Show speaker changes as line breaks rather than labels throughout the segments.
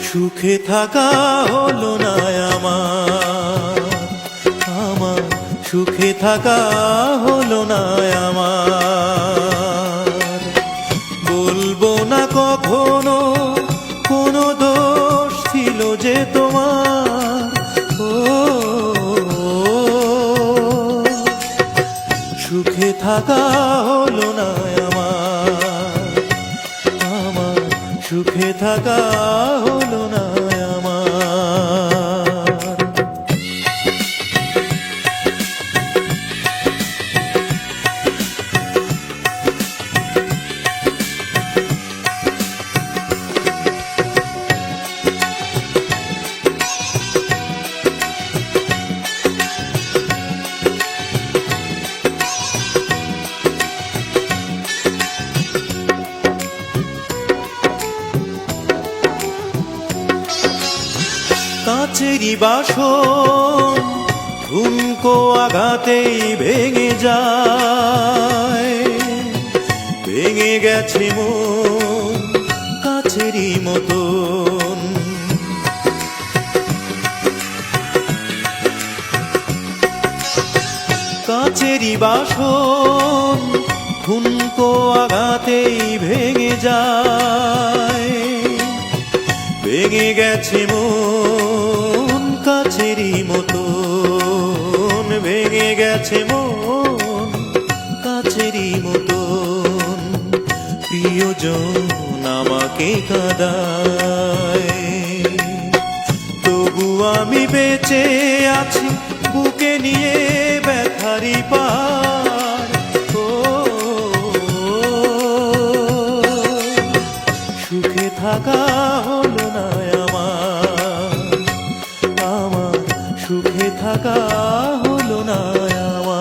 সুখে থাকা হলো না আমার সুখে থাকা হলো না আমার। বলবো না কখনো কোনো দোষ ছিল যে তোমার, ও সুখে থাকা হলো না আমার সুখে থাকা হলো না আমার। কাচেরি বাসন ঠুনকো আঘাতেই ভেঙে যায়, ভেঙে গেছে মন কাচেরি মতন। কাচেরি বাসন ঠুনকো আঘাতেই ভেঙে যায়, ভেঙে গেছে মন কাচেরি মতন, ভেঙে গেছে মন কাচেরি মতন। প্রিয়জন আমাকে কাঁদায়, তবু আমি বেঁচে আছি বুকে নিয়ে ব্যথারি পার। ও সুখে থাকা হলো না আমার সুখে থাকা হলো না আমার।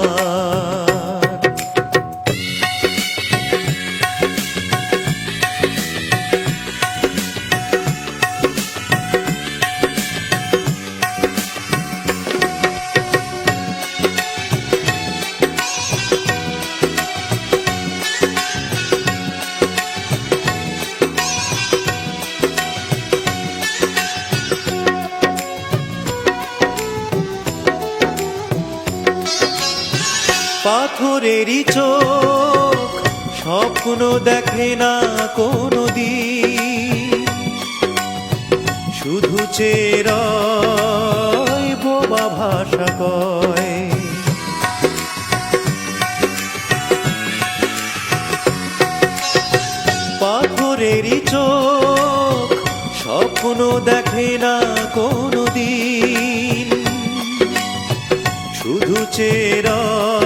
পাথরেরই চোখ স্বপ্ন দেখে না কোনো দিন, শুধু চেরয় বোবা ভাষা কয়। পাথরেরই চোখ স্বপ্ন দেখে না কোনো দিন, শুধু চেরয়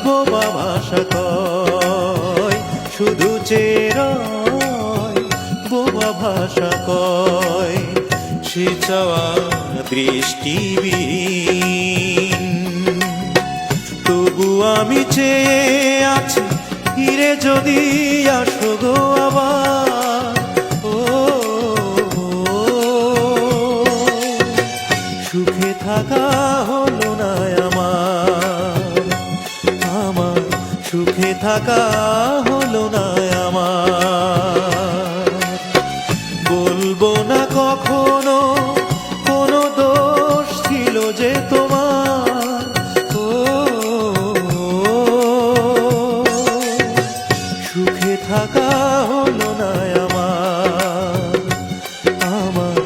বোবা ভাষা কয়, শুধু চেরয় বোবা ভাষা কয়। সে চাওয়া দৃষ্টিবিহীন, তবু আমি চেয়ে আছি ফিরে যদি আসো গো আবার। ও সুখে থাকা হলো না আমার সুখে থাকা হলো না আমার। বলবো না কখনো কোনো দোষ ছিল যে তোমার, ও সুখে থাকা হলো না আমার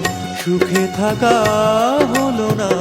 সুখে থাকা হলো না।